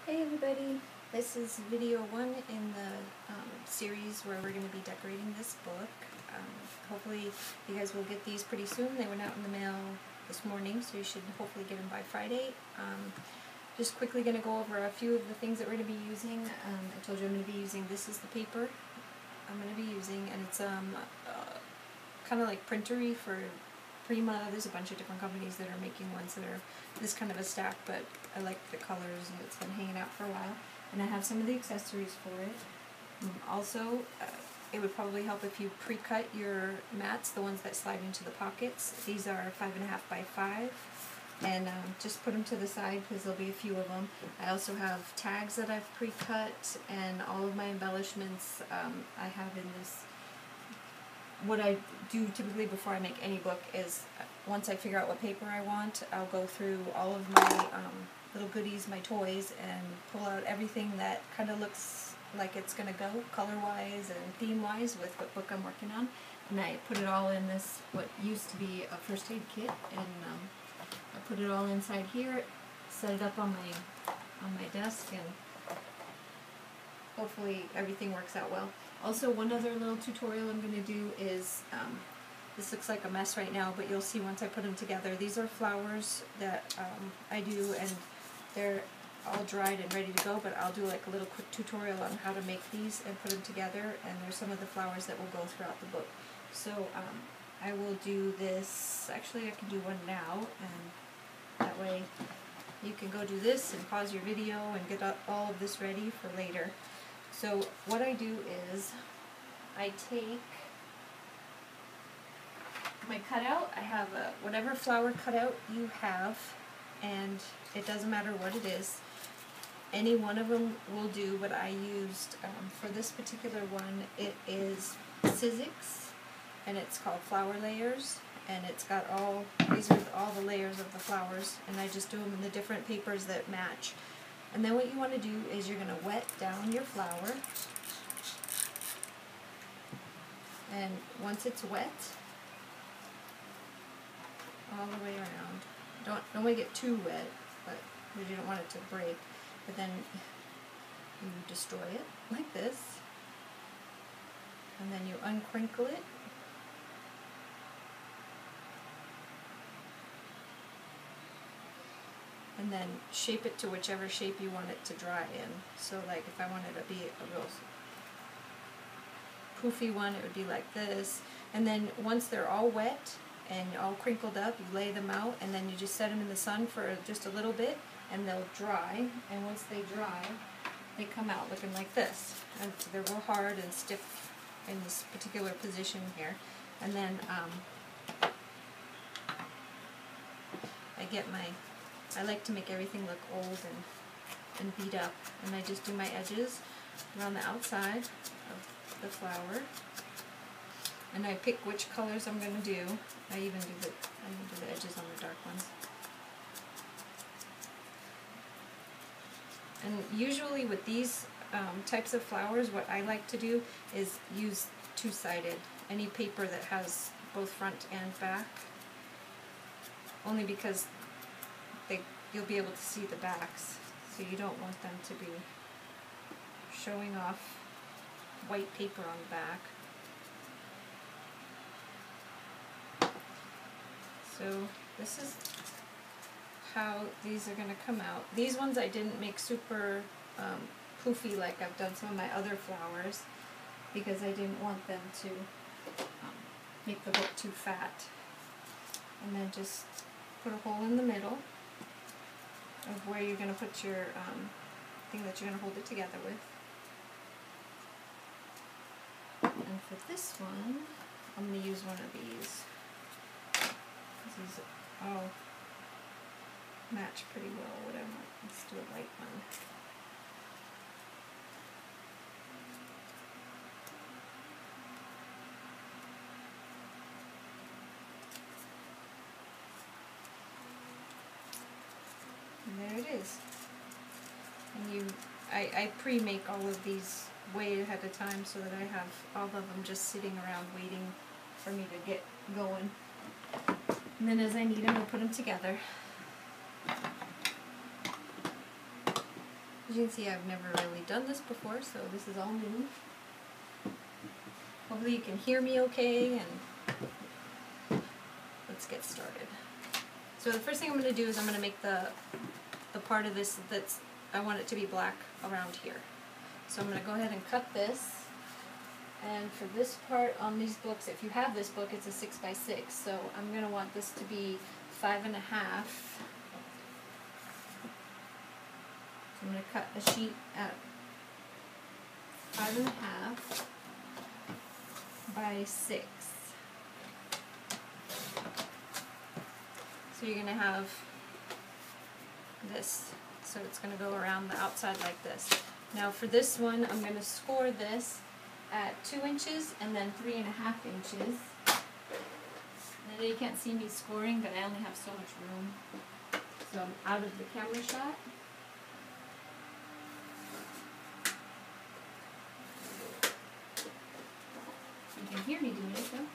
Hey everybody, this is video 1 in the series where we're going to be decorating this book. Hopefully you guys will get these pretty soon. They went out in the mail this morning, so you should hopefully get them by Friday. Just quickly going to go over a few of the things that we're going to be using. I told you I'm going to be using, this is the paper I'm going to be using, and it's kind of like printery for Prima. There's a bunch of different companies that are making ones that are this kind of a stack, but I like the colors and it's been hanging out for a while. And I have some of the accessories for it. Also, it would probably help if you pre-cut your mats, the ones that slide into the pockets. These are 5.5 by 5. And just put them to the side because there'll be a few of them. I also have tags that I've pre-cut, and all of my embellishments I have in this. What I do typically before I make any book is, once I figure out what paper I want, I'll go through all of my little goodies, my toys, and pull out everything that kind of looks like it's going to go color-wise and theme-wise with what book I'm working on. And I put it all in this, what used to be a first aid kit, and I put it all inside here, set it up on my desk, and hopefully everything works out well. Also, one other little tutorial I'm going to do is, this looks like a mess right now, but you'll see once I put them together. These are flowers that I do, and they're all dried and ready to go, but I'll do like a little quick tutorial on how to make these and put them together, and there's some of the flowers that will go throughout the book. So I will do this, actually I can do one now, and that way you can go do this and pause your video and get all of this ready for later. So what I do is, I take my cutout, I have whatever flower cutout you have, and it doesn't matter what it is. Any one of them will do, but I used, for this particular one, it is Sizzix, and it's called Flower Layers, and it's got these are all the layers of the flowers, and I just do them in the different papers that match. And then what you want to do is you're going to wet down your flower, and once it's wet, all the way around, don't want to get too wet, but because you don't want it to break, but then you destroy it like this, and then you uncrinkle it, and then shape it to whichever shape you want it to dry in. So like if I wanted to be a real poofy one, it would be like this. And then once they're all wet and all crinkled up, you lay them out, and then you just set them in the sun for just a little bit, and they'll dry. And once they dry, they come out looking like this. And they're real hard and stiff in this particular position here. And then I like to make everything look old and beat up, and I just do my edges around the outside of the flower, and I pick which colors I'm going to do. I even do the edges on the dark ones. And usually with these types of flowers, what I like to do is use two-sided, any paper that has both front and back, only because you'll be able to see the backs, so you don't want them to be showing off white paper on the back. So this is how these are going to come out. These ones I didn't make super poofy like I've done some of my other flowers, because I didn't want them to make the book too fat. And then just put a hole in the middle of where you're going to put your thing that you're going to hold it together with. And for this one, I'm going to use one of these. These all match pretty well what I want. Let's do a light one. And there it is. And I pre-make all of these way ahead of time so that I have all of them just sitting around waiting for me to get going. And then as I need them, I'll put them together. you can see, I've never really done this before, so this is all new. Hopefully you can hear me okay, and let's get started. So the first thing I'm going to do is I'm going to make the part of this that's, I want it to be black around here. So I'm going to go ahead and cut this. And for this part on these books, if you have this book, it's a 6x6. So I'm going to want this to be 5.5. So I'm going to cut a sheet at 5.5 by 6. So you're going to have this. So it's going to go around the outside like this. Now for this one, I'm going to score this at 2 inches and then 3.5 inches. I know you can't see me scoring, but I only have so much room. So I'm out of the camera shot. You can hear me doing it though.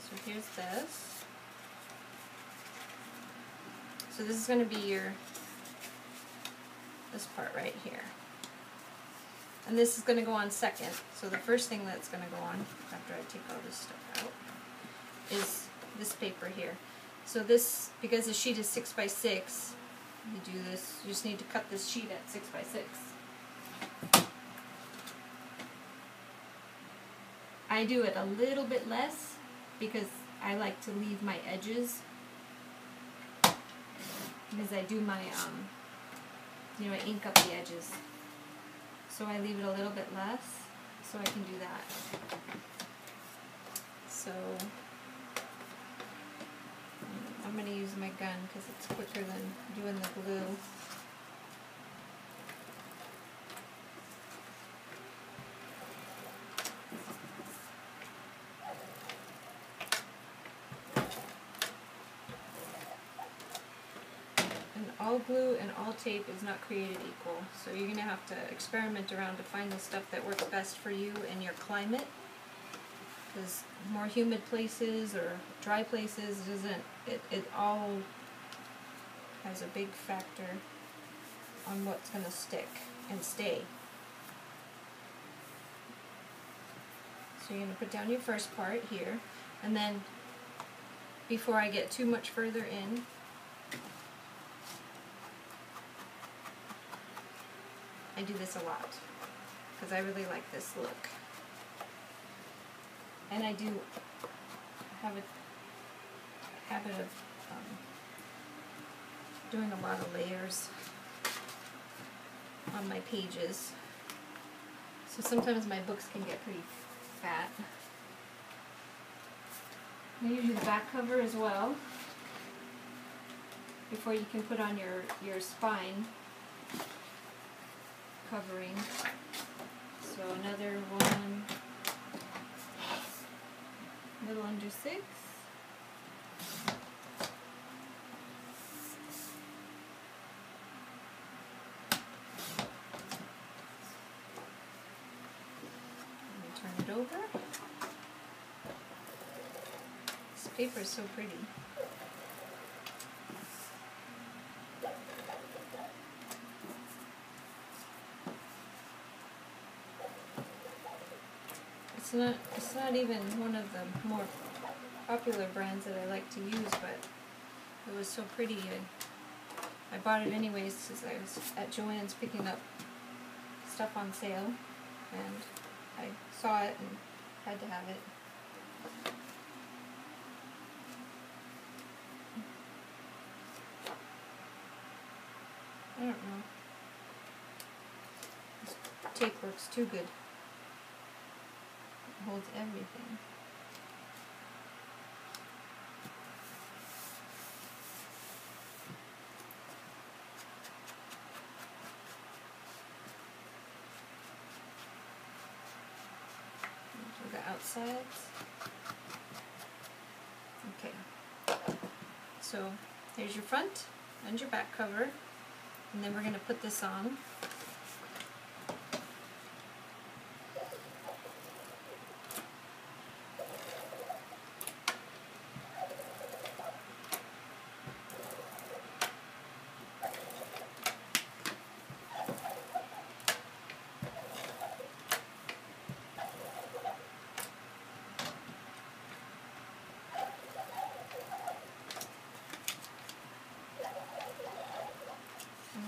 So here's this. So this is going to be this part right here. And this is going to go on second. So the first thing that's going to go on, after I take all this stuff out, is this paper here. So this, because the sheet is 6x6, you do this, you just need to cut this sheet at 6x6. I do it a little bit less because I like to leave my edges, because I do my, I ink up the edges. So I leave it a little bit less, so I can do that. So I'm going to use my gun because it's quicker than doing the glue. All glue and all tape is not created equal, so you're going to have to experiment around to find the stuff that works best for you and your climate, because more humid places or dry places it all has a big factor on what's going to stick and stay. So you're going to put down your first part here, and then before I get too much further in, I do this a lot because I really like this look, and I do have a habit of doing a lot of layers on my pages, so sometimes my books can get pretty fat. I usually the back cover as well before you can put on your spine covering. So another one, a little under 6. Let me turn it over. This paper is so pretty. It's not even one of the more popular brands that I like to use, but it was so pretty. I bought it anyways because I was at Joann's picking up stuff on sale, and I saw it and had to have it. I don't know. This tape works too good. Holds everything. Do the outsides. Okay. So here's your front and your back cover, and then we're going to put this on.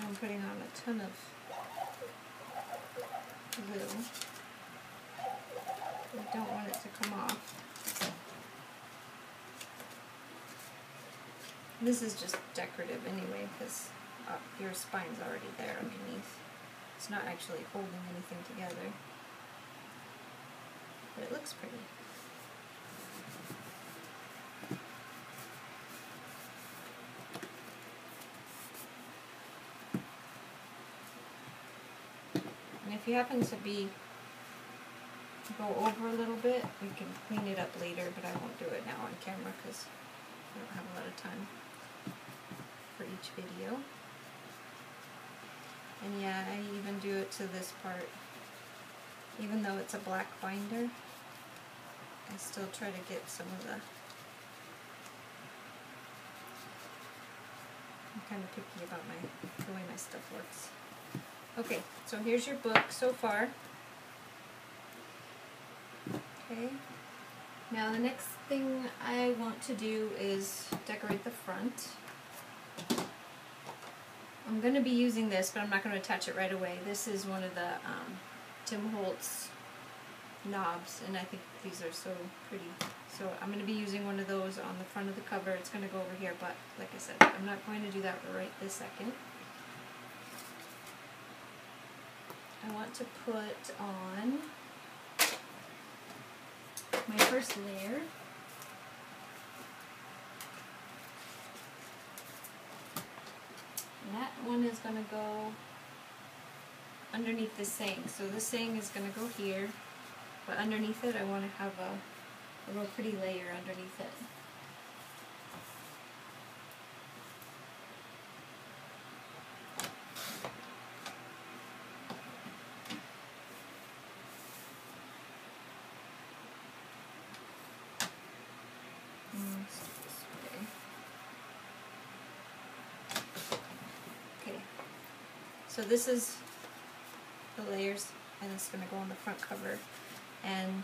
I'm putting on a ton of glue. I don't want it to come off. This is just decorative anyway, because your spine's already there underneath. It's not actually holding anything together, but it looks pretty. And if you happen to go over a little bit, we can clean it up later, but I won't do it now on camera because I don't have a lot of time for each video. And yeah, I even do it to this part. Even though it's a black binder, I still try to get some of the... I'm kind of picky about the way my stuff works. Okay, so here's your book so far. Okay, now the next thing I want to do is decorate the front. I'm going to be using this, but I'm not going to attach it right away. This is one of the Tim Holtz knobs, and I think these are so pretty. So I'm going to be using one of those on the front of the cover. It's going to go over here, but like I said, I'm not going to do that right this second. I want to put on my first layer. And that one is going to go underneath the saying. So this saying is going to go here, but underneath it I want to have a real pretty layer underneath it. So this is the layers, and it's going to go on the front cover. And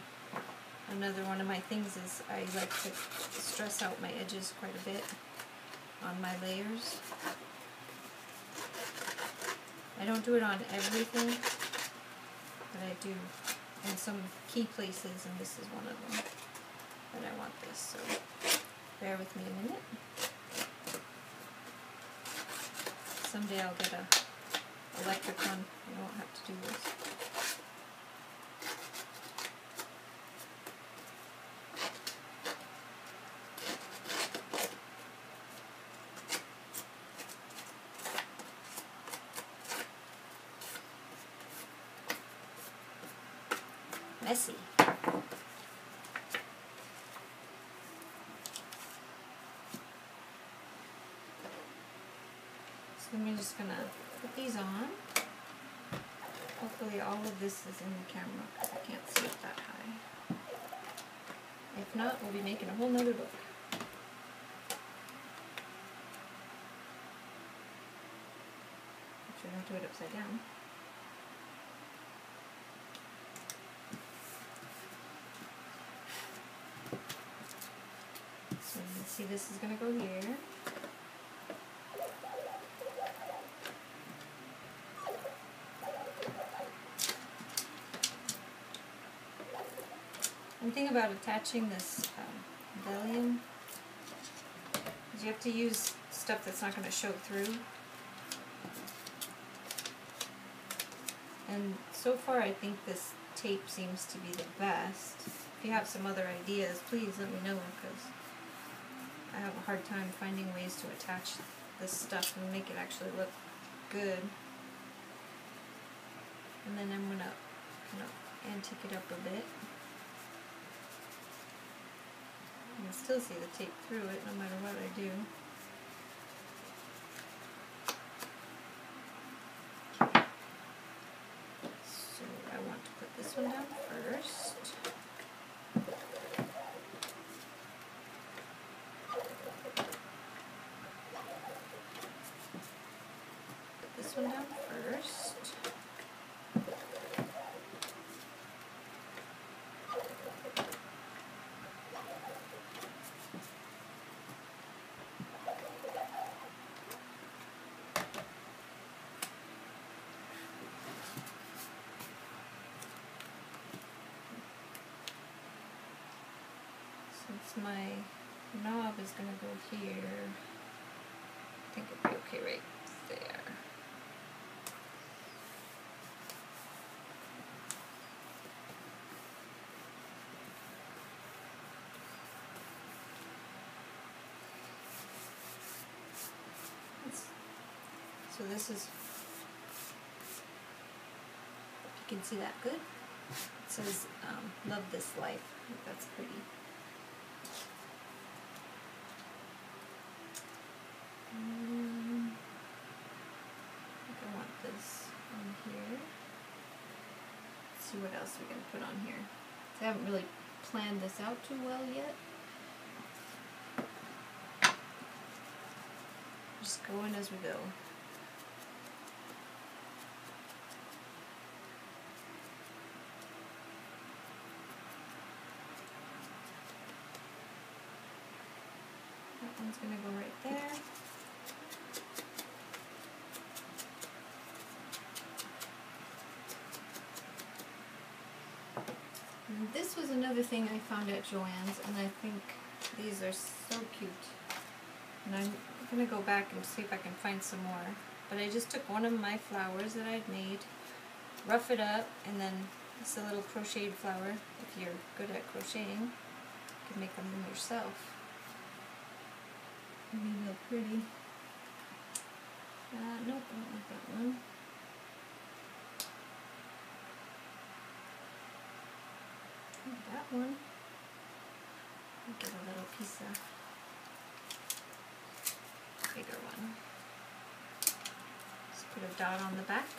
another one of my things is I like to stress out my edges quite a bit on my layers. I don't do it on everything, but I do in some key places, and this is one of them that I want this. So bear with me a minute. Someday I'll get a electric one. I won't have to do this. Messy. So I'm just gonna put these on. Hopefully all of this is in the camera because I can't see it that high. If not, we'll be making a whole nother book. Make sure I don't do it upside down. So you can see this is going to go here. One thing about attaching this Valium is you have to use stuff that's not going to show through. And so far I think this tape seems to be the best. If you have some other ideas, please let me know, because I have a hard time finding ways to attach this stuff and make it actually look good. And then I'm going to kind of antique it up a bit. You can still see the tape through it no matter what I do. So I want to put this one down first. Put this one down first. my knob is going to go here. I think it'll be okay right there. So this is, if you can see that good, it says love this life. I think that's pretty. I think I want this on here. Let's see what else we can put on here. I haven't really planned this out too well yet. Just going as we go. That one's going to go right there. And this was another thing I found at Joann's, and I think these are so cute. And I'm going to go back and see if I can find some more. But I just took one of my flowers that I'd made, rough it up, and then it's a little crocheted flower. If you're good at crocheting, you can make them yourself. Maybe real pretty. Nope, I don't like that one. That one. I'll get a little piece of bigger one. Just put a dot on the back.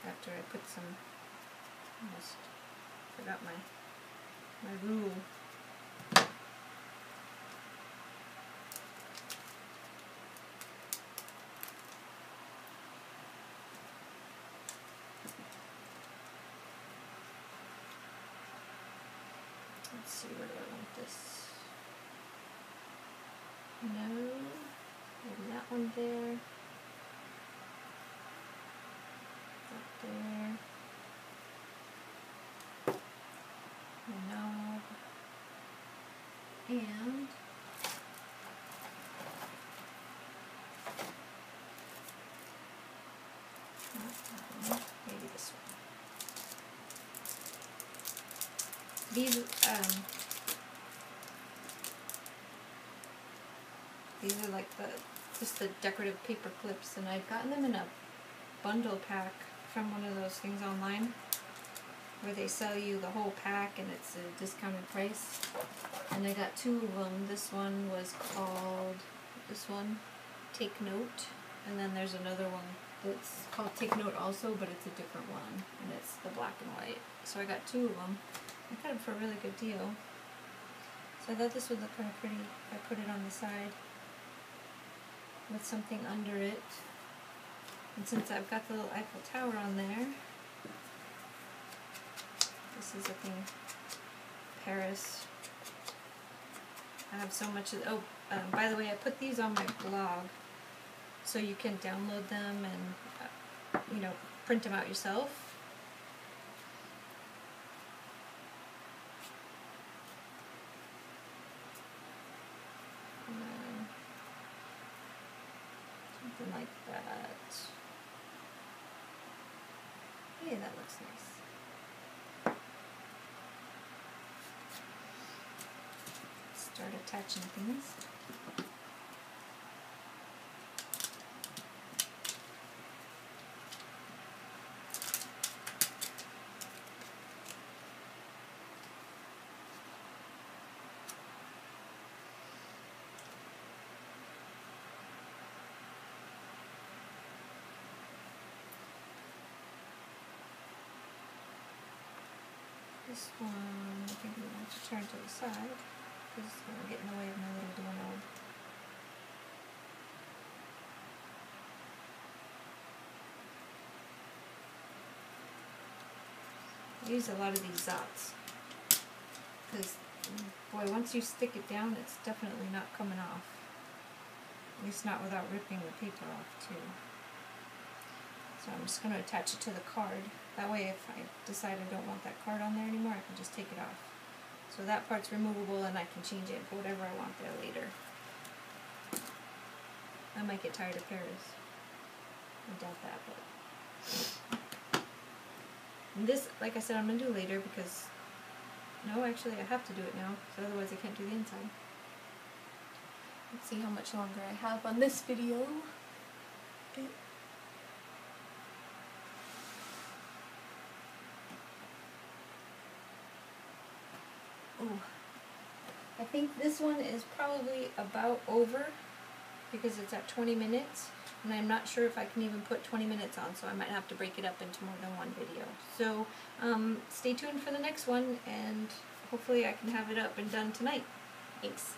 After I put some, almost forgot my rule. Let's see, where do I want this? No, maybe that one there. That there. The knob. And not that one, maybe this one. These are like just the decorative paper clips, and I've gotten them in a bundle pack from one of those things online where they sell you the whole pack and it's a discounted price. And I got two of them. This one was called, Take Note, and then there's another one that's called Take Note also, but it's a different one, and it's the black and white. So I got two of them. I got them for a really good deal. So I thought this would look kind of pretty if I put it on the side with something under it. And since I've got the little Eiffel Tower on there, this is a thing, Paris. I have so much of, by the way, I put these on my blog so you can download them and, print them out yourself. Something like that. Yeah, that looks nice. Start attaching things. This one, I think I'm going to turn to the side because it's going to get in the way of my little doorknob. I use a lot of these Zots because, boy, once you stick it down, it's definitely not coming off. At least not without ripping the paper off, too. So I'm just going to attach it to the card. That way if I decide I don't want that card on there anymore, I can just take it off. So that part's removable and I can change it for whatever I want there later. I might get tired of Paris. I doubt that, but... And this, like I said, I'm going to do later because... No, actually I have to do it now, so otherwise I can't do the inside. Let's see how much longer I have on this video. Okay. Oh, I think this one is probably about over because it's at 20 minutes and I'm not sure if I can even put 20 minutes on, so I might have to break it up into more than one video. So stay tuned for the next one and hopefully I can have it up and done tonight. Thanks.